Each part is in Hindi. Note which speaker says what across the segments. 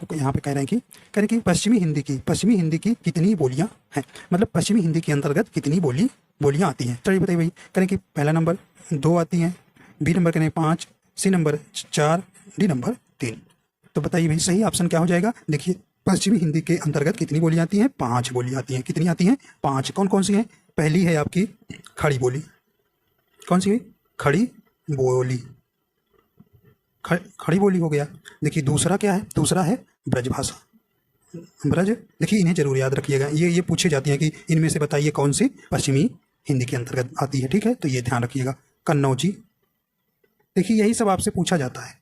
Speaker 1: आपको यहाँ पे कह रहे हैं कि पश्चिमी हिंदी की कितनी बोलियाँ हैं, मतलब पश्चिमी हिंदी के अंतर्गत कितनी बोलियाँ आती हैं। चलिए बताइए भाई, कह रहे हैं कि पहला नंबर 2 आती हैं, बी नंबर कह रहे हैं 5, सी नंबर 4, डी नंबर 3। तो बताइए भाई सही ऑप्शन क्या हो जाएगा। देखिए पश्चिमी हिंदी के अंतर्गत कितनी बोलियाँ आती हैं, 5 बोलियाँ आती हैं। कितनी आती हैं? 5। कौन कौन सी हैं? पहली है आपकी खड़ी बोली। कौन सी हुई? खड़ी बोली, खड़ी बोली हो गया। देखिए दूसरा क्या है? दूसरा है ब्रजभाषा, ब्रज। देखिए इन्हें जरूर याद रखिएगा, ये पूछी जाती है कि इनमें से बताइए कौन सी पश्चिमी हिंदी के अंतर्गत आती है। ठीक है, तो ये ध्यान रखिएगा। कन्नौजी, देखिए यही सब आपसे पूछा जाता है।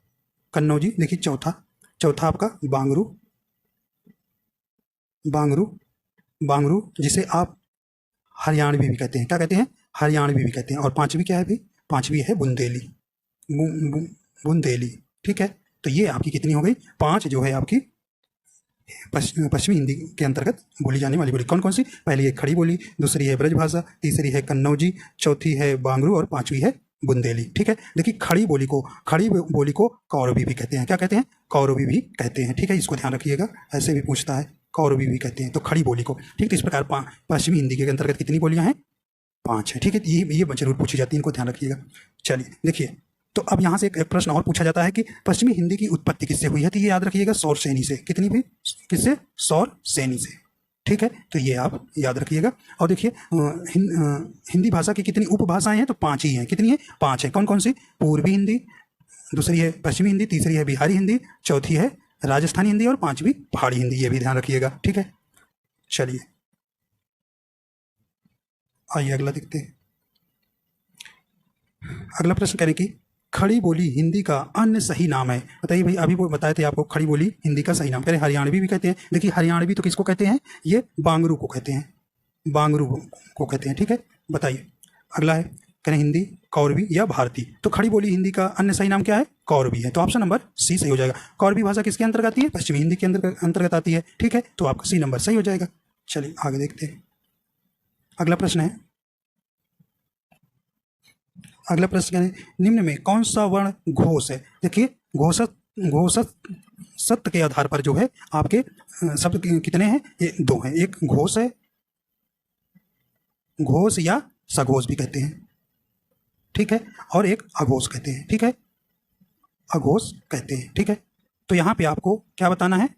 Speaker 1: कन्नौजी। देखिए चौथा आपका बांगरू, बांगरू जिसे आप हरियाणवी भी कहते हैं। क्या कहते हैं? हरियाणवी भी कहते हैं। और पांचवी क्या है भाई? पांचवी है बुंदेली, बुंदेली। ठीक है, तो ये आपकी कितनी हो गई? 5 जो है आपकी पश्चिमी हिंदी के अंतर्गत बोली जाने वाली बोली। कौन कौन सी? पहली है खड़ी बोली, दूसरी है ब्रजभाषा, तीसरी है कन्नौजी, चौथी है बांगरू और पांचवी है बुंदेली। ठीक है, देखिए खड़ी बोली को कौरवी भी कहते हैं। क्या कहते हैं? कौरवी भी कहते हैं। ठीक है, इसको ध्यान रखिएगा, ऐसे भी पूछता है, कौरवी भी कहते हैं। तो खड़ी बोली को, ठीक, तो इस प्रकार पश्चिमी हिंदी के अंतर्गत कितनी बोलियां हैं? 5 है। ठीक है, ये जरूर पूछी जाती है, इनको ध्यान रखिएगा। चलिए देखिए, तो अब यहाँ से एक प्रश्न और पूछा जाता है कि पश्चिमी हिंदी की उत्पत्ति किससे हुई है? तो ये याद रखिएगा, सौरसेनी से। कितनी भी? किससे? सौरसेनी से। ठीक है, तो ये आप याद रखिएगा। और देखिए हिंदी भाषा की कितनी उपभाषाएं हैं? तो 5 ही हैं। कितनी है? 5 है। कौन कौन सी? पूर्वी हिंदी, दूसरी है पश्चिमी हिंदी, तीसरी है बिहारी हिंदी, चौथी है राजस्थानी हिंदी और पांचवी पहाड़ी हिंदी। ये भी ध्यान रखिएगा। ठीक है, चलिए आइए अगला देखते हैं। अगला प्रश्न करें कि खड़ी बोली हिंदी का अन्य सही नाम है। बताइए भाई, अभी वो बताए थे आपको खड़ी बोली हिंदी का सही नाम। कह रहे हरियाणवी भी कहते हैं। देखिए हरियाणवी तो किसको कहते हैं? ये बांगरू को कहते हैं, बांगरू को कहते हैं। ठीक है, बताइए अगला है, कह रहे हिंदी कौरवी या भारती। तो खड़ी बोली हिंदी का अन्य सही नाम क्या है? कौरवी है। तो ऑप्शन नंबर सी सही हो जाएगा। कौरवी भाषा किसके अंतर्गत आती है? पश्चिमी हिंदी के अंतर्गत आती है। ठीक है, तो आपका सी नंबर सही हो जाएगा। चलिए आगे देखते हैं। अगला प्रश्न है, अगला प्रश्न है, निम्न में कौन सा वर्ण घोष है? देखिए घोषक सत्य के आधार पर जो है आपके शब्द कितने हैं? ये 2 हैं। एक घोष है, घोष या सघोष भी कहते हैं। ठीक है, और एक अघोष कहते हैं। ठीक है, अघोष कहते हैं। ठीक है, तो यहाँ पे आपको क्या बताना है?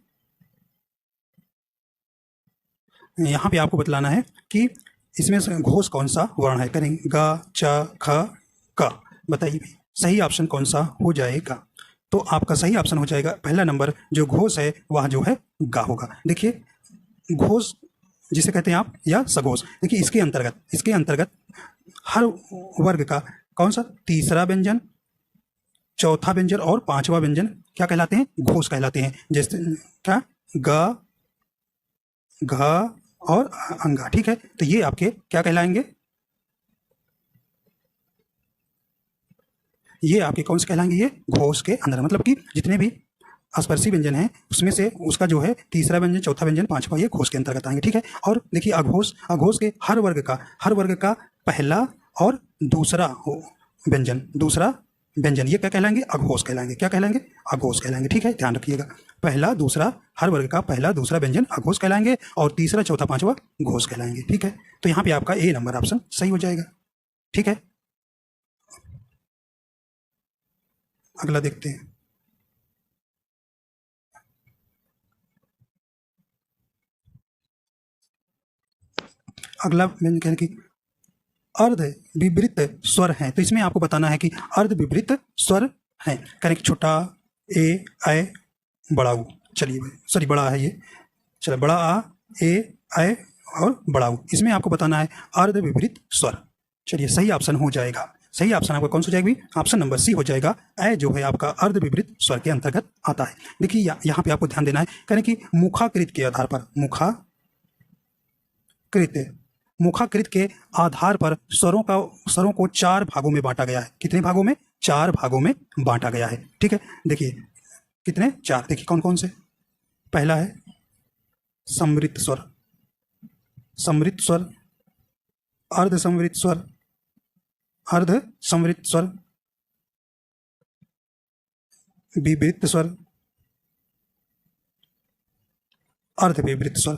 Speaker 1: यहाँ पे आपको बतलाना है कि इसमें से घोष कौन सा वर्ण है। करें ग, च, ख, क। बताइए भाई सही ऑप्शन कौन सा हो जाएगा? तो आपका सही ऑप्शन हो जाएगा पहला नंबर, जो घोष है वह जो है गा होगा। देखिए घोष जिसे कहते हैं आप, या सघोष। देखिए इसके अंतर्गत हर वर्ग का कौन सा तीसरा व्यंजन, चौथा व्यंजन और पांचवा व्यंजन क्या कहलाते हैं? घोष कहलाते हैं। जैसे क्या? ग, घ और अंगा। ठीक है, तो ये आपके क्या कहलाएंगे? ये आपके कौन से कहलाएंगे? ये घोष के अंदर, मतलब कि जितने भी स्पर्शी व्यंजन है उसमें से उसका जो है तीसरा व्यंजन, चौथा व्यंजन, पांचवा, ये घोष के अंतर्गत आएंगे। ठीक है, और देखिए अघोष के हर वर्ग का पहला और दूसरा व्यंजन ये क्या कहलाएंगे? अघोष कहलाएंगे। क्या कहलाएंगे? अघोष कहलाएंगे। ठीक है, ध्यान रखिएगा, पहला दूसरा, हर वर्ग का पहला दूसरा व्यंजन अघोष कहलाएंगे और तीसरा चौथा पांचवा घोष कहलाएंगे। ठीक है, तो यहाँ पे आपका ए नंबर ऑप्शन सही हो जाएगा। ठीक है, अगला देखते हैं। अगला व्यंजन कह रहे कि अर्ध विवृत स्वर हैं। तो इसमें आपको बताना है कि अर्ध विवृत स्वर हैं। करेक्ट, छोटा ए, ऐ, बड़ा ऊ। चलिए भाई, सॉरी बड़ा है ये, चलो बड़ा आ, ए, ऐ और बड़ा ऊ। इसमें आपको बताना है अर्ध विवृत स्वर। चलिए सही ऑप्शन हो जाएगा। सही ऑप्शन आपका कौन सा हो जाएगा? ऑप्शन नंबर सी हो जाएगा। ऐ जो है आपका अर्ध विवृत स्वर के अंतर्गत आता है। देखिए यहाँ पे आपको ध्यान देना है, करें कि मुखाकृत के आधार पर, मुखाकृत के आधार पर स्वरों को 4 भागों में बांटा गया है। कितने भागों में? 4 भागों में बांटा गया है। ठीक है, देखिए कितने? 4। देखिए कौन कौन से? पहला है समृत स्वर, अर्ध समृत स्वर, विवृत स्वर, अर्ध विवृत स्वर,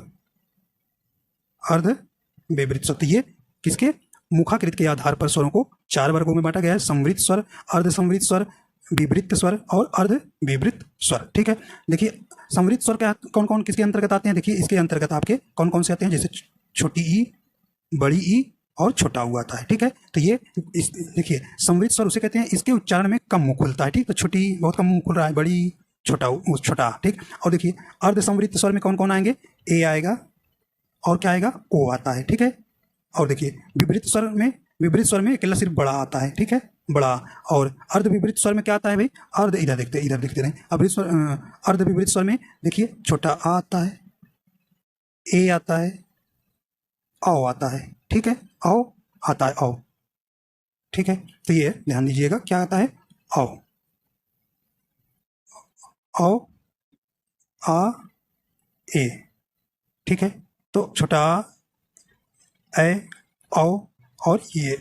Speaker 1: अर्ध विवृत स्वर। तो ये किसके मुखाकृत के आधार पर स्वरों को 4 वर्गों में बांटा गया है, संवृत स्वर, अर्ध संवृत स्वर, विवृत स्वर और अर्ध विवृत स्वर। ठीक है, देखिए संवृत स्वर क्या कौन कौन किसके अंतर्गत आते हैं, देखिए इसके अंतर्गत आपके कौन कौन से आते हैं, जैसे छोटी ई, बड़ी ई और छोटा ऊ आता है। ठीक है, तो ये देखिए संवृत स्वर उसे कहते हैं, इसके उच्चारण में कम मुंह खुलता है। ठीक, तो छोटी बहुत कम मुंह खुल रहा है, बड़ी छोटा छोटा। ठीक, और देखिए अर्ध संवृत स्वर में कौन कौन आएंगे, ए आएगा और क्या आएगा, ओ आता है। ठीक है, और देखिए विपरीत स्वर में अकेला सिर्फ बड़ा आता है। ठीक है, बड़ा। और अर्ध विपरीत स्वर में क्या आता है भाई, अर्ध, इधर देखते रहे, अर्ध विपरीत स्वर में देखिए छोटा आ आता है, ए आता है, औ आता है। ठीक है, औ आता है, औ। ठीक है, तो ये ध्यान दीजिएगा क्या आता है, औ, औ, आ, ए। ठीक है, तो छोटा आ, ए, औ और ये।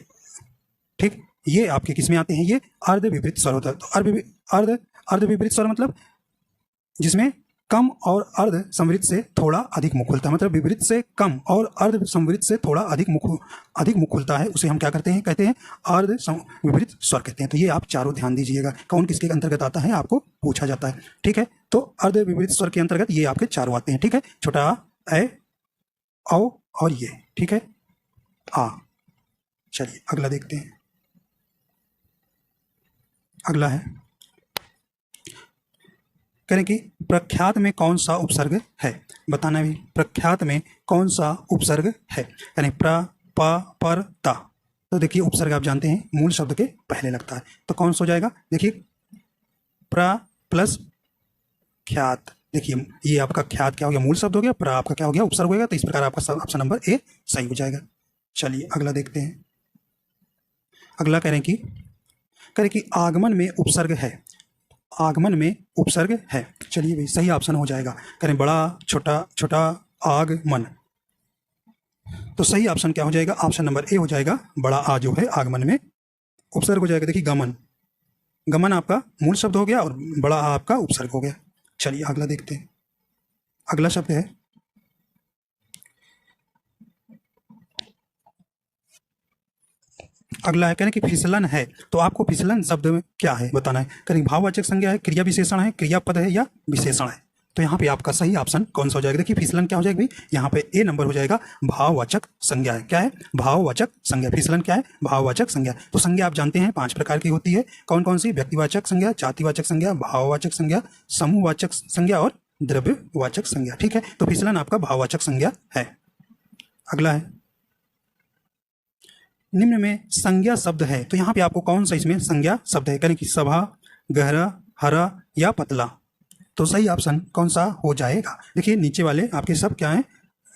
Speaker 1: ठीक, ये आपके किस में आते हैं, ये अर्ध विपरीत स्वर होता है। तो अर्ध विपरीत स्वर मतलब जिसमें कम और अर्ध संवृत से थोड़ा अधिक मुख खुलता है, मतलब विपरीत से कम और अर्ध संवृत से थोड़ा अधिक मुख खुलता है, उसे हम क्या करते हैं, कहते हैं अर्ध विपरीत स्वर कहते हैं। तो ये आप चारों ध्यान दीजिएगा, कौन किसके अंतर्गत आता है आपको पूछा जाता है। ठीक है, तो अर्ध विपरीत स्वर के अंतर्गत ये आपके चारों आते हैं। ठीक है, छोटा आ, ए, औ और ये। ठीक है, आ। चलिए अगला देखते हैं, अगला है कह रहे कि प्रख्यात में कौन सा उपसर्ग है, बताना भी प्रख्यात में कौन सा उपसर्ग है, यानी प्र, प, पर, ता। तो देखिए उपसर्ग आप जानते हैं मूल शब्द के पहले लगता है, तो कौन सा हो जाएगा, देखिए प्र प्लस ख्यात। देखिए ये आपका ख्यात क्या हो गया, मूल शब्द हो गया, प्र आपका क्या हो गया, उपसर्ग हो गया। तो इस प्रकार आपका ऑप्शन नंबर ए सही हो जाएगा। चलिए अगला देखते हैं, अगला कह रहे कि आगमन में उपसर्ग है, आगमन में उपसर्ग है। चलिए भाई सही ऑप्शन हो जाएगा, करें बड़ा छोटा छोटा आगमन। तो सही ऑप्शन क्या हो जाएगा, ऑप्शन नंबर ए हो जाएगा, बड़ा आ जो है आगमन में उपसर्ग हो जाएगा। देखिए गमन, गमन आपका मूल शब्द हो गया और बड़ा आ आपका उपसर्ग हो गया। चलिए अगला देखते हैं, अगला शब्द है अगला है कहने कि फिसलन है। तो आपको फिसलन शब्द में क्या है बताना है, करें भाववाचक संज्ञा है, क्रिया विशेषण है, क्रियापद है या विशेषण है। तो यहाँ पे आपका सही ऑप्शन कौन सा हो जाएगा, देखिए फिसलन क्या हो जाएगा भाई, यहाँ पे ए नंबर हो जाएगा, भाववाचक संज्ञा है। क्या है, भाववाचक संज्ञा। फिसलन क्या है, भाववाचक संज्ञा। तो संज्ञा आप जानते हैं 5 प्रकार की होती है, कौन कौन सी, व्यक्तिवाचक संज्ञा, जातिवाचक संज्ञा, भाववाचक संज्ञा, समूहवाचक संज्ञा और द्रव्यवाचक संज्ञा। ठीक है, तो फिसलन आपका भाववाचक संज्ञा है। अगला है निम्न में संज्ञा शब्द है। तो यहाँ पे आपको कौन सा इसमें संज्ञा शब्द है, करें कि सभा, गहरा, हरा या पतला। तो सही ऑप्शन कौन सा हो जाएगा, देखिए नीचे वाले आपके सब क्या है,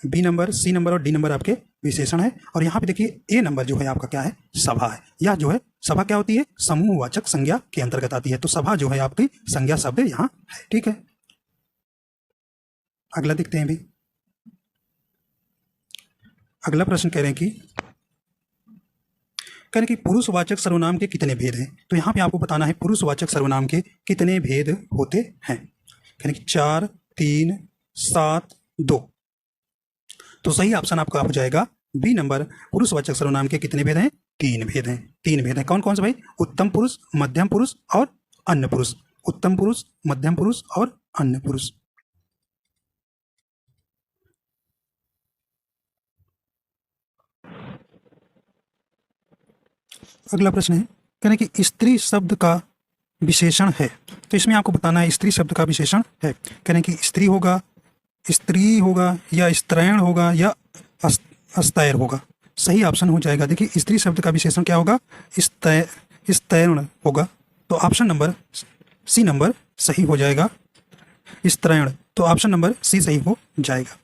Speaker 1: बी नंबर, सी नंबर और डी नंबर आपके विशेषण है। और यहाँ पे देखिए ए नंबर जो है आपका क्या है, सभा है। यह जो है सभा क्या होती है, समूहवाचक संज्ञा के अंतर्गत आती है। तो सभा जो है आपकी संज्ञा शब्द यहाँ है। ठीक है, अगला देखते हैं भी, अगला प्रश्न कह रहे हैं कि पुरुषवाचक सर्वनाम के कितने भेद हैं। तो यहाँ पे आपको बताना है पुरुषवाचक सर्वनाम के कितने भेद होते हैं, यानी कि 4, 3, 7, 2। तो सही ऑप्शन आपका हो जाएगा बी नंबर, पुरुषवाचक सर्वनाम के कितने भेद हैं, 3 भेद हैं। 3 भेद हैं, कौन कौन से भाई, उत्तम पुरुष, मध्यम पुरुष और अन्य पुरुष। उत्तम पुरुष, मध्यम पुरुष और अन्य पुरुष। अगला प्रश्न है, कहने कि स्त्री शब्द का विशेषण है। तो इसमें आपको बताना है स्त्री शब्द का विशेषण है, कहने कि स्त्री होगा या स्त्रैण होगा या अस्तैर होगा। सही ऑप्शन हो जाएगा, देखिए स्त्री शब्द का विशेषण क्या होगा, स्त्रैण होगा। तो ऑप्शन नंबर सी नंबर सही हो जाएगा, स्त्रैण। तो ऑप्शन नंबर सी सही हो जाएगा।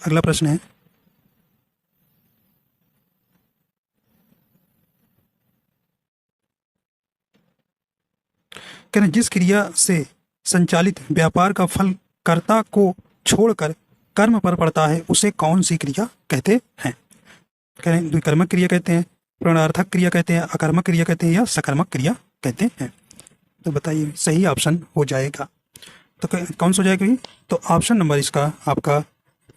Speaker 1: अगला प्रश्न है, कहने जिस क्रिया से संचालित व्यापार का फल कर्ता को छोड़कर कर्म पर पड़ता है उसे कौन सी क्रिया कहते हैं। कहने द्विकर्मक क्रिया कहते हैं, प्रणर्थक क्रिया कहते हैं, अकर्मक क्रिया कहते हैं या सकर्मक क्रिया कहते हैं। तो बताइए सही ऑप्शन हो जाएगा, तो कौन सा हो जाएगा, तो ऑप्शन नंबर इसका आपका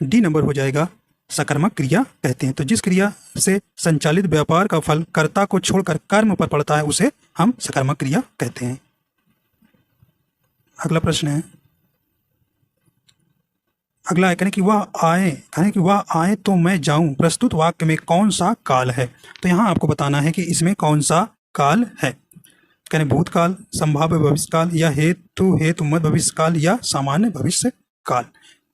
Speaker 1: डी नंबर हो जाएगा सकर्मक क्रिया कहते हैं। तो जिस क्रिया से संचालित व्यापार का फल कर्ता को छोड़कर कर्म पर पड़ता है उसे हम सकर्मक क्रिया कहते हैं। अगला प्रश्न है, अगला है कहने कि वह आए तो मैं जाऊं, प्रस्तुत वाक्य में कौन सा काल है। तो यहाँ आपको बताना है कि इसमें कौन सा काल है। कहने भूतकाल, संभाव्य भविष्य काल, या हेतु मत भविष्य काल, या सामान्य भविष्य काल।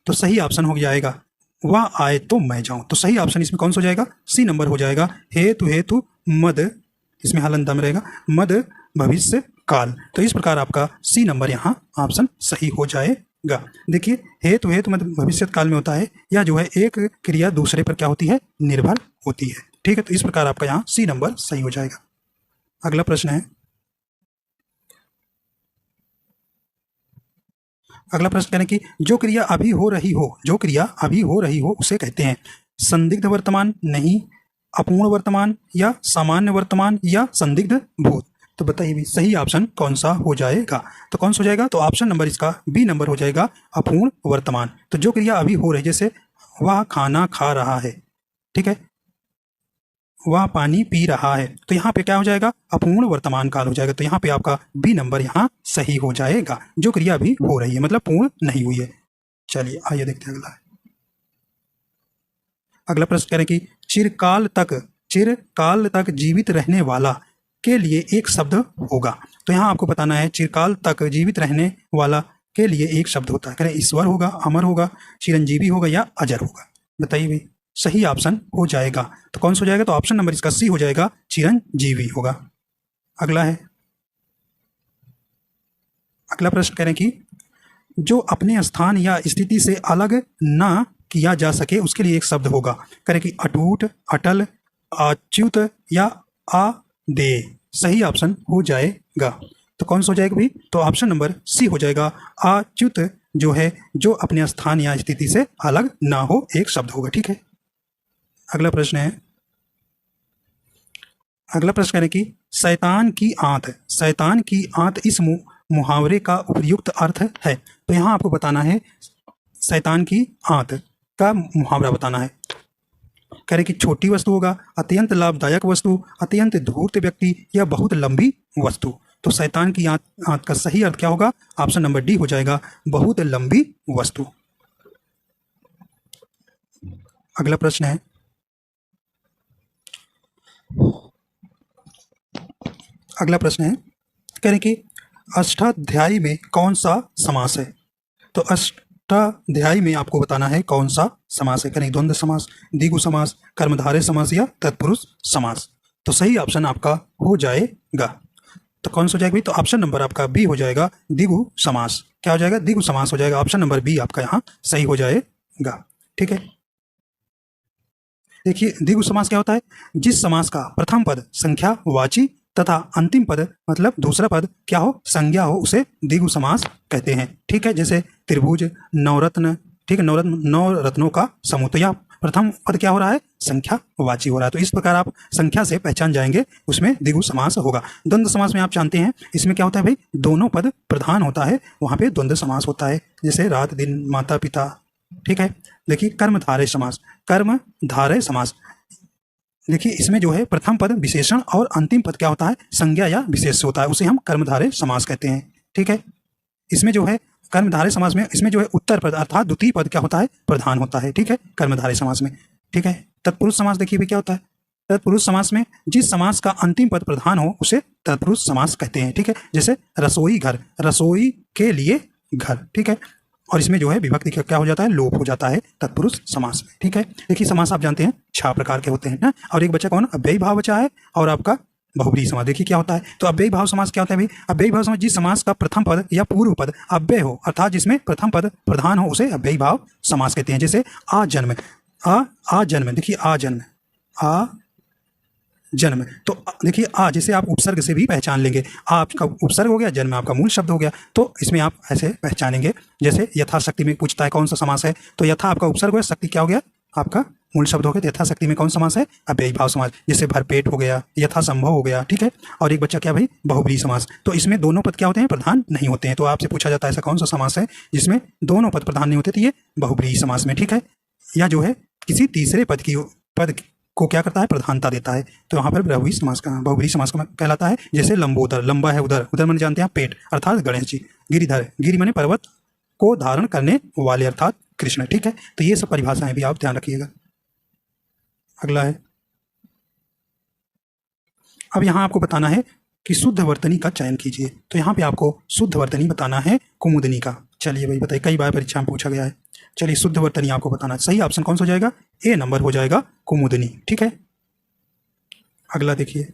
Speaker 1: तो सही ऑप्शन हो जाएगा वह आए तो मैं जाऊं। तो सही ऑप्शन इसमें कौन सा हो जाएगा, सी नंबर हो जाएगा, हेतु मद, इसमें हलंत में रहेगा, मद भविष्य काल। तो इस प्रकार आपका सी नंबर यहाँ ऑप्शन सही हो जाएगा। देखिए हेतु मद भविष्य काल में होता है या जो है एक क्रिया दूसरे पर क्या होती है, निर्भर होती है। ठीक है, तो इस प्रकार आपका यहाँ सी नंबर सही हो जाएगा। अगला प्रश्न है, अगला प्रश्न कहने की जो क्रिया अभी हो रही हो उसे कहते हैं संदिग्ध वर्तमान, नहीं, अपूर्ण वर्तमान, या सामान्य वर्तमान, या संदिग्ध भूत। तो बताइए भी सही ऑप्शन कौन सा हो जाएगा। तो कौन सा हो जाएगा, तो ऑप्शन नंबर इसका बी नंबर हो जाएगा, अपूर्ण वर्तमान। तो जो क्रिया अभी हो रही है, जैसे वह खाना खा रहा है, ठीक है, वह पानी पी रहा है, तो यहाँ पे क्या हो जाएगा, अपूर्ण वर्तमान काल हो जाएगा। तो यहाँ पे आपका बी नंबर यहाँ सही हो जाएगा, जो क्रिया अभी हो रही है, मतलब पूर्ण नहीं हुई है। चलिए आइए देखते हैं अगला प्रश्न कह रहे हैं कि चिरकाल तक जीवित रहने वाला के लिए एक शब्द होगा। तो यहाँ आपको बताना है चिरकाल तक जीवित रहने वाला के लिए एक शब्द होता है। कह रहे ईश्वर होगा, अमर होगा, चिरंजीवी होगा, या अजर होगा। बताइए भाई सही ऑप्शन हो जाएगा। तो कौन सा हो जाएगा, तो ऑप्शन नंबर इसका सी हो जाएगा, चिरंजीवी होगा। अगला है, अगला प्रश्न कह रहे हैं कि जो अपने स्थान या स्थिति से अलग ना किया जा सके उसके लिए एक शब्द होगा। कह रहे कि अटूट, अटल, अच्युत, या अदेय। सही ऑप्शन हो जाएगा। तो कौन सा हो जाएगा भी, तो ऑप्शन नंबर सी हो जाएगा, अच्युत जो है जो अपने स्थान या स्थिति से अलग ना हो एक शब्द होगा। ठीक है, अगला प्रश्न है, अगला प्रश्न है कि शैतान की आंत इस मुहावरे का उपयुक्त अर्थ है। तो यहाँ आपको बताना है शैतान की आंत का मुहावरा बताना है। कह रहे कि छोटी वस्तु होगा, अत्यंत लाभदायक वस्तु, अत्यंत धूर्त व्यक्ति, या बहुत लंबी वस्तु। तो शैतान की आंत का सही अर्थ क्या होगा, ऑप्शन नंबर डी हो जाएगा, बहुत लंबी वस्तु। अगला प्रश्न है, अगला प्रश्न है कह रहे कि अष्टाध्यायी में कौन सा समास है। तो अष्टाध्यायी में आपको बताना है कौन सा समास है। करें द्वंद्व समास, द्विगु समास, कर्मधारय समास, या तत्पुरुष समास। तो सही ऑप्शन आपका हो जाएगा। तो कौन सा हो जाएगा, तो ऑप्शन नंबर आपका बी हो जाएगा, द्विगु समास। क्या हो जाएगा, द्विगु समास हो जाएगा। ऑप्शन नंबर बी आपका यहाँ सही हो जाएगा। ठीक है, देखिए द्विगु समास क्या होता है, जिस समास का प्रथम पद संख्यावाची तथा अंतिम पद मतलब दूसरा पद क्या हो, संज्ञा हो, उसे द्विगु समास कहते हैं। ठीक है, जैसे त्रिभुज, नवरत्न, ठीक है, नौ रत्नों का समूह। तो यह प्रथम पद क्या हो रहा है, संख्यावाची हो रहा है। तो इस प्रकार आप संख्या से पहचान जाएंगे, उसमें द्विगु समास होगा। द्वंद्व समास में आप जानते हैं इसमें क्या होता है भाई, दोनों पद प्रधान होता है, वहाँ पे द्वंद्व समास होता है। जैसे रात दिन, माता पिता। ठीक है, देखिए कर्मधारय समास, देखिए इसमें जो है प्रथम पद विशेषण और अंतिम पद क्या होता है, संज्ञा या विशेष होता है, उसे हम कर्मधारय समास कहते हैं। ठीक है, इसमें जो है कर्मधारय समास में इसमें जो है उत्तर पद अर्थात द्वितीय पद क्या होता है, प्रधान होता है। ठीक है, कर्मधारय समास में। ठीक है, तत्पुरुष समास देखिए भी क्या होता है, तत्पुरुष समास में जिस समास का अंतिम पद प्रधान हो उसे तत्पुरुष समास कहते हैं। ठीक है, जैसे रसोई घर, रसोई के लिए घर। ठीक है, और इसमें जो है विभक्ति क्या हो जाता है, लोप हो जाता है तत्पुरुष समास में। ठीक है, देखिए समास आप जानते हैं 6 प्रकार के होते हैं ना, और एक बचा कौन, अव्ययी भाव बचा है, और आपका बहुब्रीहि समास। देखिए क्या होता है, तो अव्ययी भाव समास क्या होता है भाई, अव्ययी भाव समास जिस समास का प्रथम पद या पूर्व पद अव्यय हो अर्थात जिसमें प्रथम पद प्रधान हो उसे अव्ययी भाव समास कहते हैं। जैसे आजन्म, आजन्म, देखिए आजन्म, जन्म। तो देखिए जैसे आप उपसर्ग से भी पहचान लेंगे, आपका उपसर्ग हो गया, जन्म आपका मूल शब्द हो गया, तो इसमें आप ऐसे पहचानेंगे। जैसे यथाशक्ति में पूछता है कौन सा समास है, तो यथा आपका उपसर्ग हो गया, शक्ति क्या हो गया, आपका मूल शब्द हो गया। तो यथाशक्ति में कौन समास है, अव्ययी भाव समास। जैसे भरपेट हो गया, यथासंभव हो गया। ठीक है, और एक बच्चा क्या भाई, बहुब्रीहि समास। तो इसमें दोनों पद क्या होते हैं, प्रधान नहीं होते हैं। तो आपसे पूछा जाता है ऐसा कौन सा समास है जिसमें दोनों पद प्रधान नहीं होते, तो ये बहुब्रीहि समास में। ठीक है, या जो है किसी तीसरे पद को क्या करता है, प्रधानता देता है। तो यहाँ पर बहुव्रीहि समास कहलाता है। जैसे लंबोदर, लंबा है उदर, उदर मैंने जानते हैं पेट, अर्थात गणेश जी। गिरिधर, गिरि माने पर्वत को धारण करने वाले, अर्थात कृष्ण। ठीक है, तो ये सब परिभाषाएं भी आप ध्यान रखिएगा। अगला है, अब यहाँ आपको बताना है कि शुद्ध वर्तनी का चयन कीजिए। तो यहाँ पे आपको शुद्ध वर्तनी बताना है कुमुदनी का। चलिए भाई बताइए, कई बार परीक्षा में पूछा गया है। चलिए शुद्ध वर्तनी आपको बताना है। सही ऑप्शन कौन सा हो जाएगा, ए नंबर हो जाएगा, कुमुदनी। ठीक है, अगला देखिए,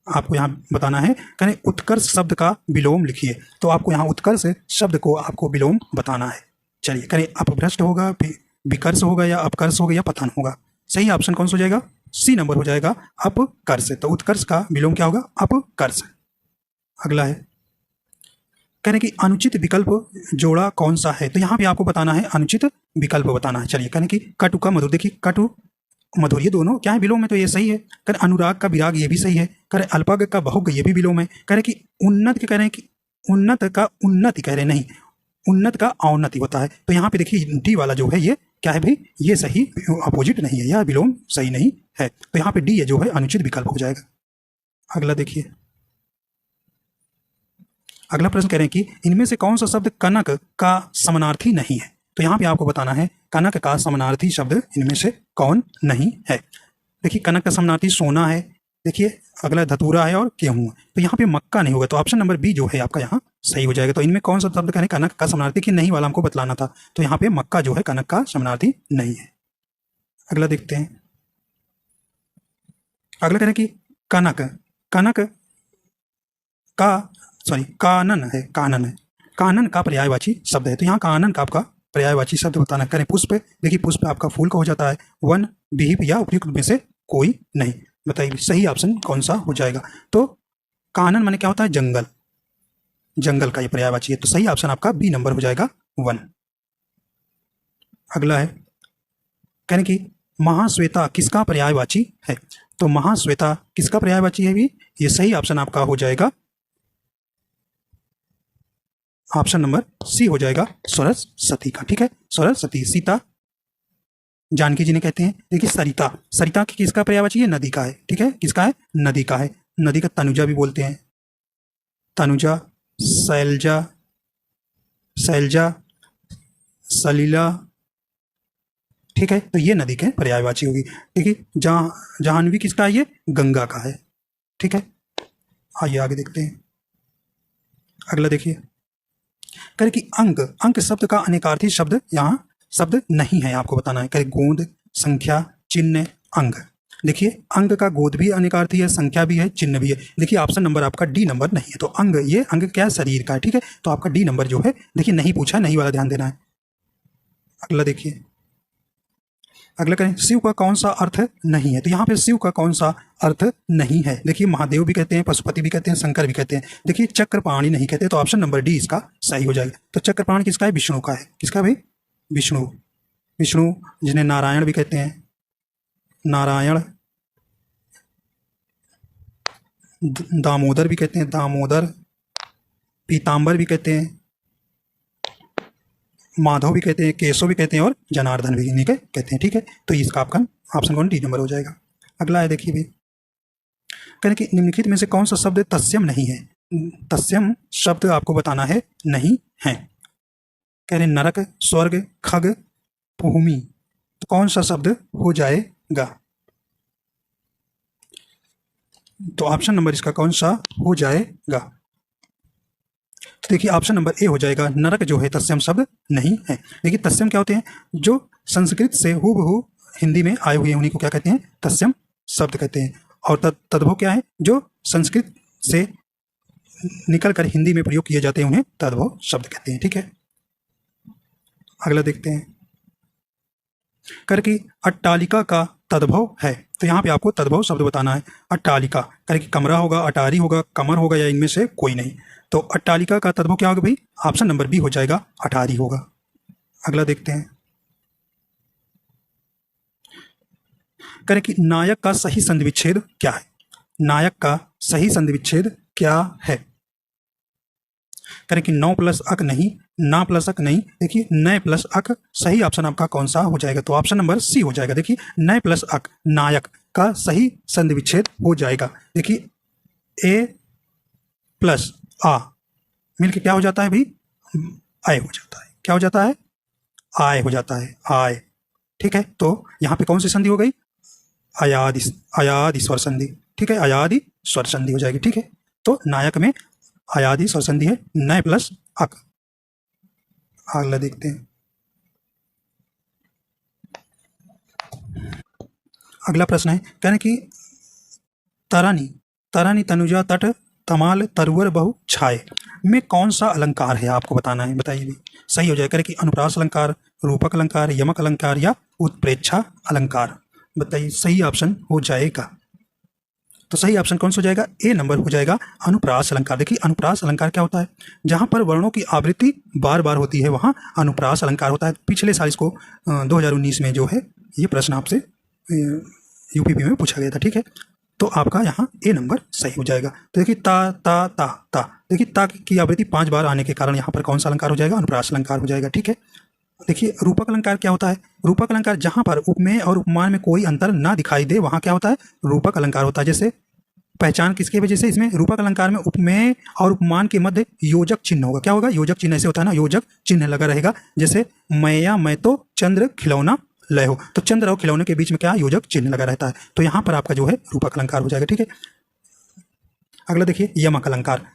Speaker 1: आपको यहाँ बताना है, कहें उत्कर्ष शब्द का विलोम लिखिए। तो आपको यहाँ उत्कर्ष शब्द को आपको विलोम बताना है। चलिए, कहें अपभ्रष्ट होगा, विकर्ष होगा, या अपकर्ष होगा, या पतन होगा। सही ऑप्शन कौन सा हो जाएगा, सी नंबर हो जाएगा, अपकर्ष। तो उत्कर्ष का विलोम क्या होगा, अपकर्ष। अगला है, कह रहे कि अनुचित विकल्प जोड़ा कौन सा है। तो यहाँ पे आपको बताना है अनुचित विकल्प बताना है। चलिए, कहने की कटु का मधुर, देखिए कटु मधुर ये दोनों क्या है, विलोम में, तो ये सही है। कह रहे अनुराग का विराग, ये भी सही है। कह रहे अल्पज्ञ का बहुज्ञ, ये भी विलोम है। कह रहे कि उन्नत के, कह रहे हैं कि उन्नत का उन्नति, कह रहे नहीं, उन्नत का अवनति होता है। तो यहाँ पे देखिए डी वाला जो है ये क्या है भाई, ये सही अपोजिट नहीं है, यह विलोम सही नहीं है। तो यहाँ पे डी ये जो है अनुचित विकल्प हो जाएगा। अगला देखिए, अगला प्रश्न कह रहे हैं कि इनमें से कौन सा शब्द कनक का समानार्थी नहीं है। तो यहाँ पे आपको बताना है कनक का समानार्थी शब्द इनमें से कौन नहीं है। देखिए, कनक का समानार्थी सोना है, देखिए अगला धतूरा है, और गेहूं है। तो यहाँ पे मक्का नहीं होगा। तो ऑप्शन नंबर बी जो है आपका यहाँ सही हो जाएगा। तो इनमें कौन सा शब्द कहें कनक का समानार्थी, कि नहीं वाला हमको बतलाना था। तो यहाँ पे मक्का जो है कनक का समानार्थी नहीं है। अगला देखते हैं, अगला कह रहे हैं कि कनक, कनक का कानन है, कानन है, कानन का पर्यायवाची शब्द है। तो यहाँ कानन का आपका पर्यायवाची शब्द बताना। करें पुष्प, देखिए पुष्प आपका फूल का हो जाता है। वन, विहिप या उपयुक्त में से कोई नहीं। बताइए सही ऑप्शन कौन सा हो जाएगा। तो कानन माने क्या होता है, जंगल, जंगल का ये पर्यायवाची है। तो सही ऑप्शन आपका बी नंबर हो जाएगा, वन। अगला है, कहने की महाश्वेता किसका पर्यायवाची है। तो महाश्वेता किसका पर्यायवाची है भी, ये सही ऑप्शन आपका हो जाएगा, ऑप्शन नंबर सी हो जाएगा, सरस्वती का। ठीक है, सरस्वती, सीता जानकी जी ने कहते हैं। देखिए सरिता, सरिता किसका पर्यायवाची है, नदी का है। ठीक है, किसका है, नदी का है। नदी का तनुजा भी बोलते हैं, तनुजा, शैलजा, शैलजा, सलीला। ठीक है, तो ये नदी के पर्यायवाची होगी। देखिए जाह्नवी किसका है, ये गंगा का है। ठीक है, आइए आगे देखते हैं। अगला देखिए, कह कि अंक, अंक शब्द का अनेकार्थी शब्द यहाँ शब्द नहीं है, आपको बताना है। कह गोंद, संख्या, चिन्ह, अंग। देखिए अंग का गोद भी अनेकार्थी है, संख्या भी है, चिन्ह भी है। देखिए ऑप्शन नंबर आपका डी नंबर नहीं है। तो अंग, ये अंग क्या है, शरीर का है। ठीक है, तो आपका डी नंबर जो है, देखिए नहीं पूछा है, नहीं वाला ध्यान देना है। अगला देखिए, अगला करें शिव का कौन सा अर्थ नहीं है। तो यहाँ पे शिव का कौन सा अर्थ नहीं है। देखिए महादेव भी कहते हैं, पशुपति भी कहते हैं, शंकर भी कहते हैं। देखिए चक्रपाणी नहीं कहते। तो ऑप्शन नंबर डी इसका सही हो जाएगा। तो चक्रपाणी किसका है, विष्णु का है। किसका भाई, विष्णु, विष्णु जिन्हें नारायण भी कहते हैं, नारायण, दामोदर भी कहते हैं, दामोदर, पीताम्बर भी कहते हैं, माधव भी कहते हैं, केशव भी कहते हैं, और जनार्दन भी इन्हीं के कहते हैं। ठीक है, तो इसका आपका ऑप्शन कौन, डी नंबर हो जाएगा। अगला है, देखिए भाई, कहने कि निम्नलिखित में से कौन सा शब्द तस्यम नहीं है। तस्यम शब्द आपको बताना है नहीं है। कह रहे नरक, स्वर्ग, खग, भूमि। तो कौन सा शब्द हो जाएगा। तो ऑप्शन नंबर इसका कौन सा हो जाएगा। तो देखिए ऑप्शन नंबर ए हो जाएगा, नरक जो है तस्यम शब्द नहीं है। देखिए तस्यम क्या होते हैं, जो संस्कृत से हूबहू हिंदी में आए हुए उन्हीं को क्या कहते हैं, तस्यम शब्द कहते हैं। और तद्भव क्या है, जो संस्कृत से निकल कर हिंदी में प्रयोग किए जाते हैं, उन्हें तद्भव शब्द कहते हैं। ठीक है, अगला देखते हैं, कर की अट्टालिका का तद्भव है। तो यहाँ पे आपको तद्भव शब्द बताना है। अट्टालिका, कर की कमरा होगा, अटारी होगा, कमर होगा, या इनमें से कोई नहीं। तो अट्टालिका का तद्भव क्या होगा भाई, ऑप्शन नंबर बी हो जाएगा, अटारी होगा। अगला देखते हैं, करें कि नायक का सही संधि विच्छेद क्या है। नायक का सही संधि विच्छेद क्या है। करें कि नौ प्लस अक नहीं, ना प्लस अक नहीं, देखिए नय प्लस अक, सही ऑप्शन आपका कौन सा हो जाएगा? तो ऑप्शन नंबर सी हो जाएगा। देखिए नय प्लस अक नायक का सही संधि विच्छेद हो जाएगा। देखिए ए प्लस आ मिलके क्या हो जाता है भाई? आय हो जाता है। क्या हो जाता है? आय हो जाता है, आय। ठीक है, तो यहाँ पे कौन सी संधि हो गई? अयादि स्वर संधि। ठीक है, अयादि स्वर संधि हो जाएगी। ठीक है, तो नायक में अयादि स्वर संधि है, नय प्लस अक। अगला देखते हैं। अगला प्रश्न है, कह रहे कि तरानी तरानी तनुजा तट तमाल तरवर बहु छाए में कौन सा अलंकार है? आपको बताना है, बताइए भी। सही हो जाएगा कि अनुप्रास अलंकार, रूपक अलंकार, यमक अलंकार या उत्प्रेक्षा अलंकार। बताइए, सही ऑप्शन हो जाएगा। तो सही ऑप्शन कौन सा हो जाएगा? ए नंबर हो जाएगा, अनुप्रास अलंकार। देखिए अनुप्रास अलंकार क्या होता है? जहां पर वर्णों की आवृत्ति बार बार होती है वहां अनुप्रास अलंकार होता है। पिछले साल इसको 2019 में जो है ये प्रश्न आपसे यूपीपी में पूछा गया था। ठीक है, तो आपका यहाँ ए नंबर सही हो जाएगा। तो देखिए ता ता ता ता, देखिए ता की आवृत्ति 5 बार आने के कारण यहाँ पर कौन सा अलंकार हो जाएगा? अनुप्रास अलंकार हो जाएगा। ठीक है, देखिए रूपक अलंकार क्या होता है? रूपक अलंकार जहां पर उपमेय और उपमान में कोई अंतर ना दिखाई दे वहां क्या होता है? रूपक अलंकार होता है। जैसे पहचान किसके वजह से? इसमें रूपक अलंकार में उपमेय और उपमान के मध्य योजक चिन्ह होगा। क्या होगा? योजक चिन्ह। ऐसे होता है ना, योजक चिन्ह लगा रहेगा। जैसे मैया मैं तो चंद्र खिलौना लय हो, तो चंद्र और खिलौने के बीच में क्या योजक चिन्ह लगा रहता है। तो यहाँ पर आपका जो है रूपक अलंकार हो जाएगा। ठीक है, अगला देखिए यमक अलंकार।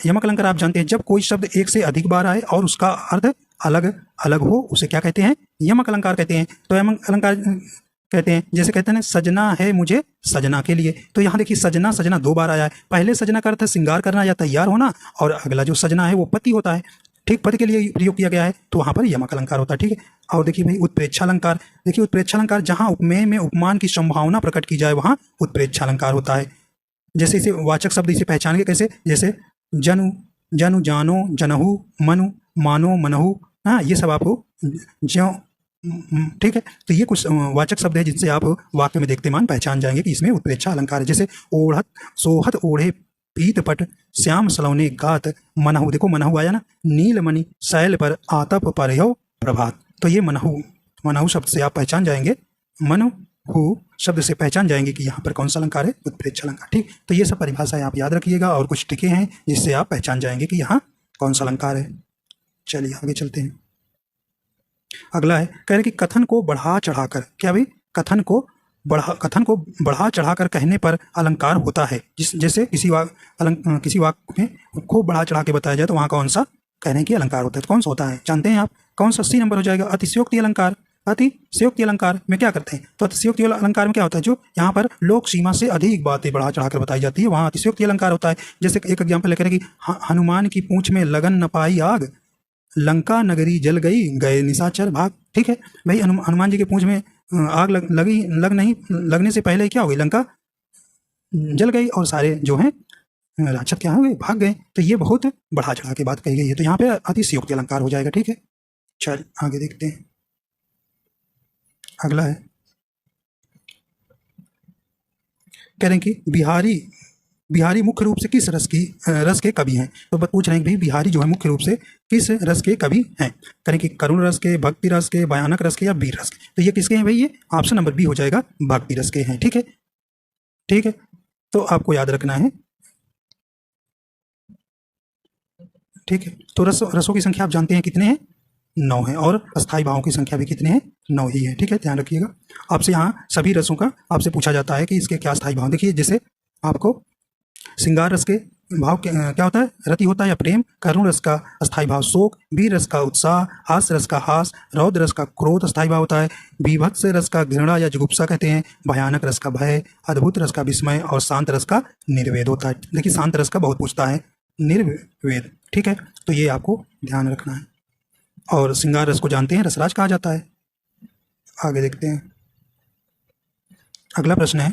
Speaker 1: यमक अलंकार आप जानते हैं, जब कोई शब्द एक से अधिक बार आए और उसका अर्थ अलग अलग हो उसे क्या कहते हैं? यमक अलंकार कहते हैं। तो यमक अलंकार कहते हैं, जैसे कहते हैं ना, सजना है मुझे सजना के लिए। तो यहाँ देखिए सजना सजना 2 बार आया है। पहले सजना का अर्थ है श्रृंगार करना या तैयार होना, और अगला जो सजना है वो पति होता है। ठीक, पति के लिए प्रयोग किया गया है, तो वहाँ पर यमक अलंकार होता है। ठीक है, और देखिए भाई उत्प्रेक्षा अलंकार। देखिए उत्प्रेक्षा अलंकार जहाँ उपमेय में उपमान की संभावना प्रकट की जाए वहाँ उत्प्रेक्षा अलंकार होता है। जैसे इसे वाचक शब्द इसे पहचान के कैसे? जैसे जनु जनु जानो जनहु मनु मानो मनहु, हाँ ये सब आपको ज्यों। ठीक है, तो ये कुछ वाचक शब्द है जिनसे आप वाक्य में देखते मान पहचान जाएंगे कि इसमें उत्प्रेक्षा अलंकार है। जैसे ओढ़त सोहत ओढ़े पीत पट श्याम सलौने गात मनहु। देखो मनहु आया ना, नीलमणि शैल पर आतप पर यो प्रभात। तो ये मनहु मनहु शब्द से आप पहचान जाएंगे, मनहु शब्द से पहचान जाएंगे कि यहाँ पर कौन सा अलंकार है? उत्प्रेक्षा अलंकार। ठीक, तो ये सब परिभाषाएं आप याद रखिएगा और कुछ टिके हैं जिससे आप पहचान जाएंगे कि यहाँ कौन सा अलंकार है। चलिए आगे चलते हैं। अगला है, कह रहे कि कथन को बढ़ा चढ़ाकर, क्या भाई? कथन को बढ़ा चढ़ाकर कहने पर अलंकार होता है। जैसे किसी वाक्य में खूब बढ़ा चढ़ा के बताया जाए तो वहाँ कौन सा कहने की अलंकार होता है? तो कौन सा होता है जानते हैं आप? कौन सा? सी नंबर हो जाएगा, अतिशयोक्ति अलंकार। अतिशयोक्ति अलंकार में क्या करते हैं? तो अतिशयोक्ति अलंकार में क्या होता है? जो यहाँ पर लोक सीमा से अधिक बातें बढ़ा चढ़ाकर बताई जाती है वहाँ अतिशयोक्ति अलंकार होता है। जैसे एक एग्जाम्पल लेकर कि हनुमान की पूंछ में लगन न पाई आग, लंका नगरी जल गई गए निशाचर भाग। ठीक है भाई, हनुमान जी के पूंछ में आग लगने से पहले क्या हो गई? लंका जल गई और सारे जो हैं राक्षस क्या हो गए? भाग गए। तो ये बहुत बढ़ा चढ़ा के बात कही गई है, तो यहाँ पे अतिशयोक्ति अलंकार हो जाएगा। ठीक है, चल आगे देखते हैं। अगला है, कह रहे हैं कि बिहारी मुख्य रूप से किस रस के कवि हैं? तो पूछ रहे हैं कि भाई बिहारी जो है मुख्य रूप से किस रस के कवि हैं? करें कि करुण रस के, भक्ति रस के, भयानक रस के या वीर रस के? तो ये किसके हैं भाई? ये ऑप्शन नंबर बी हो जाएगा, भक्ति रस के हैं। ठीक है, ठीक है, तो आपको याद रखना है। ठीक है, तो रसों की संख्या आप जानते हैं कितने हैं? 9 है, और अस्थायी भावों की संख्या भी कितने हैं? 9 ही है। ठीक है, ध्यान रखिएगा। आपसे यहाँ सभी रसों का आपसे पूछा जाता है कि इसके क्या स्थायी भाव। देखिए जैसे आपको श्रृंगार रस के भाव क्या होता है? रति होता है या प्रेम। करुण रस का अस्थायी भाव शोक, वीर रस का उत्साह, हास्य रस का हास, रौद्र रस का क्रोध अस्थायी भाव होता है, बीभत्स रस का घृणा या जुगुप्सा कहते हैं, भयानक रस का भय, अद्भुत रस का विस्मय, और शांत रस का निर्वेद होता है। देखिए शांत रस का बहुत पूछता है, निर्वेद। ठीक है, तो ये आपको ध्यान रखना है। और श्रृंगार रस को जानते हैं रसराज कहा जाता है। आगे देखते हैं। अगला प्रश्न है,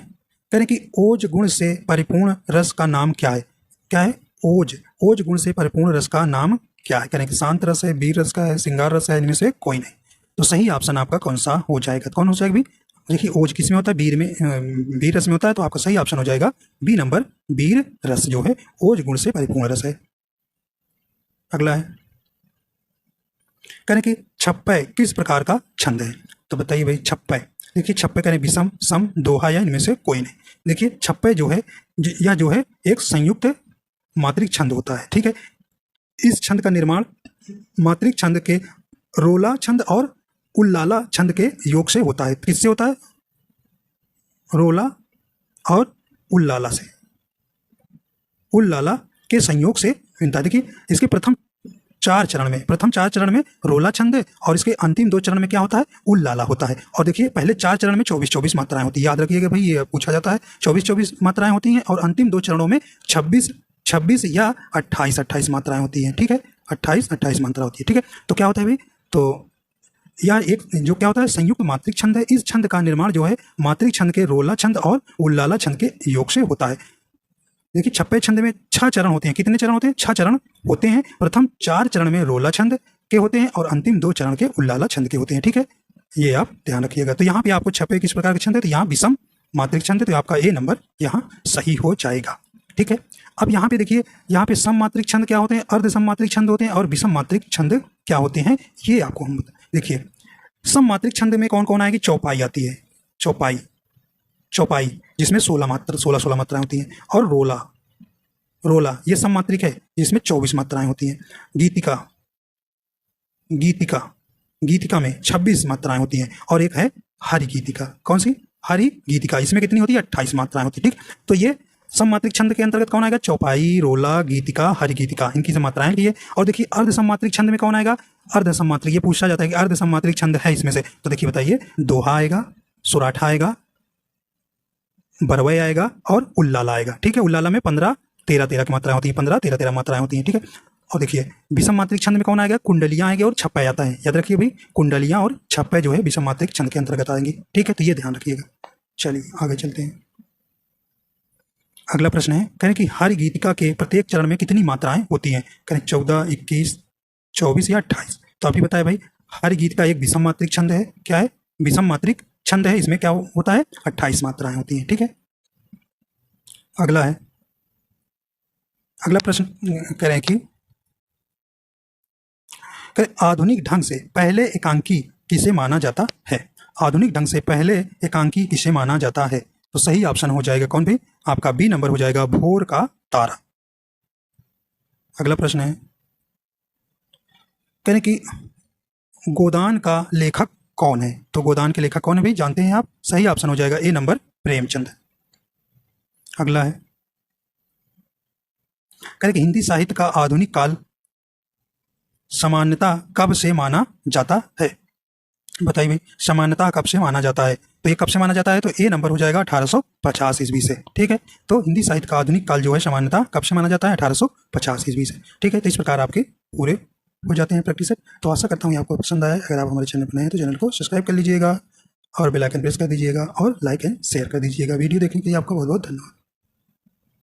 Speaker 1: कह रहे कि ओज गुण से परिपूर्ण रस का नाम क्या है? क्या है? ओज गुण से परिपूर्ण रस का नाम क्या है? कह रहे कि शांत रस है, वीर रस का है, श्रृंगार रस है, इनमें से कोई नहीं। तो सही ऑप्शन आपका कौन सा हो जाएगा? कौन हो जाएगा भी? देखिए ओज किस में होता है? वीर रस में होता है, तो आपका सही ऑप्शन हो जाएगा बी नंबर, वीर रस जो है ओज गुण से परिपूर्ण रस है। अगला है, कह रहे कि छप्पय किस प्रकार का छंद है? तो बताइए भाई छप्पय। देखिए छप्पय कह रहे विषम, सम, दोहा या इनमें से कोई नहीं। देखिए छप्पय जो है यह जो है एक संयुक्त मात्रिक छंद होता है, ठीक है। इस छंद का निर्माण मात्रिक छंद के रोला छंद और उल्लाला छंद के योग से होता है। किससे होता है? रोला और उल्लाला से, उल्लाला के संयोग से बनता है। देखिए इसके प्रथम चार चरण में रोला छंद है और इसके अंतिम 2 चरण में क्या होता है? उल्लाला होता है। और देखिए पहले 4 चरण में 24-24 मात्राएं होती है, याद रखिएगा भाई, ये पूछा जाता है। 24-24 मात्राएं होती हैं और अंतिम 2 चरणों में 26 या 28 मात्राएं होती हैं, ठीक है। 28 मात्रा होती है, ठीक है। तो क्या होता है भाई? तो यह एक जो क्या होता है संयुक्त मात्रिक छंद है। इस छंद का निर्माण जो है मात्रिक छंद के रोला छंद और उल्लाला छंद के योग से होता है। देखिए छप्पय छंद में 6 चरण होते हैं। कितने चरण होते हैं? 6 चरण होते हैं। प्रथम 4 चरण में रोला छंद के होते हैं और अंतिम 2 चरण के उल्लाला छंद के होते हैं, ठीक है। ये आप ध्यान रखिएगा। तो यहाँ पे आपको छप्पय किस प्रकार के छंद है? तो यहाँ विषम मात्रिक छंद है, तो आपका ए नंबर यहाँ सही हो जाएगा, ठीक है। अब यहाँ पे देखिए, यहाँ पे सम मात्रिक छंद क्या होते हैं, अर्ध सम मात्रिक छंद होते हैं और विषम मात्रिक छंद क्या होते हैं, ये आपको हम देखिए। सम मात्रिक छंद में कौन कौन आएगी? चौपाई आती है, चौपाई जिसमें 16 मात्राएं होती हैं। और रोला ये सम मात्रिक है जिसमें 24 मात्राएं होती हैं। गीतिका में 26 मात्राएं होती हैं। और एक है हरि गीतिका। कौन सी? हरि गीतिका। इसमें कितनी होती है? 28 मात्राएं होती है, ठीक। तो ये सम मात्रिक छंद के अंतर्गत कौन आएगा? चौपाई, रोला, गीतिका, हरि गीतिका, इनकी मात्राएं की है। और देखिए अर्ध सम मात्रिक छंद में कौन आएगा? अर्ध सम मात्रिक। ये पूछा जाता है कि अर्ध सम मात्रिक छंद है इसमें से, तो देखिए बताइए, दोहा आएगा, सुराठा आएगा, बरवय आएगा और उल्लाला आएगा, ठीक है। उल्लाला में 15-13 की मात्राएं होती है, 15-13 मात्राएं होती हैं, ठीक है। और देखिए विषम मात्रिक छंद में कौन आएगा? कुंडलियां आएंगे और छप्पय आता है। याद रखिए भाई, कुंडलियां और छप्पय जो है विषम मात्रिक छंद के अंतर्गत आएंगे, ठीक है। तो ये ध्यान रखिएगा। चलिए आगे चलते हैं। अगला प्रश्न है, कह रहे कि हरि गीतिका के प्रत्येक चरण में कितनी मात्राएं होती हैं? कह रहे 14, 21, 24 या 28। तो आप ही बताए भाई, हरि गीतिका एक विषम मात्रिक छंद है। क्या है? विषम मात्रिक छंद है। इसमें क्या होता है? 28 मात्राएं होती हैं, ठीक है। अगला है, अगला प्रश्न कह रहे हैं कि आधुनिक ढंग से पहले एकांकी किसे माना जाता है? आधुनिक ढंग से पहले एकांकी किसे माना जाता है? तो सही ऑप्शन हो जाएगा कौन भी? आपका बी नंबर हो जाएगा, भोर का तारा। अगला प्रश्न है, कह रहे कि गोदान का लेखक कौन है? तो गोदान के लेखक कौन है भाई? जानते हैं आप। सही ऑप्शन हो जाएगा ए नंबर, प्रेमचंद। अगला है, कह रहे कि हिंदी साहित्य का आधुनिक काल सामान्यता कब से माना जाता है? बताइए भाई, सामान्यता कब से माना जाता है? तो ये कब से माना जाता है? तो ए नंबर हो जाएगा 1850 ईस्वी से, ठीक है। तो हिंदी साहित्य का आधुनिक काल जो है सामान्यता कब से माना जाता है? 1850 ईस्वी से, ठीक है। तो इस प्रकार आपके पूरे हो जाते हैं प्रैक्टिस सेट। तो आशा करता हूँ आपको पसंद आया। अगर आप हमारे चैनल पर नए हैं तो चैनल को सब्सक्राइब कर लीजिएगा और बेल आइकन प्रेस कर दीजिएगा और लाइक एंड शेयर कर दीजिएगा। वीडियो देखने के लिए आपका बहुत बहुत धन्यवाद।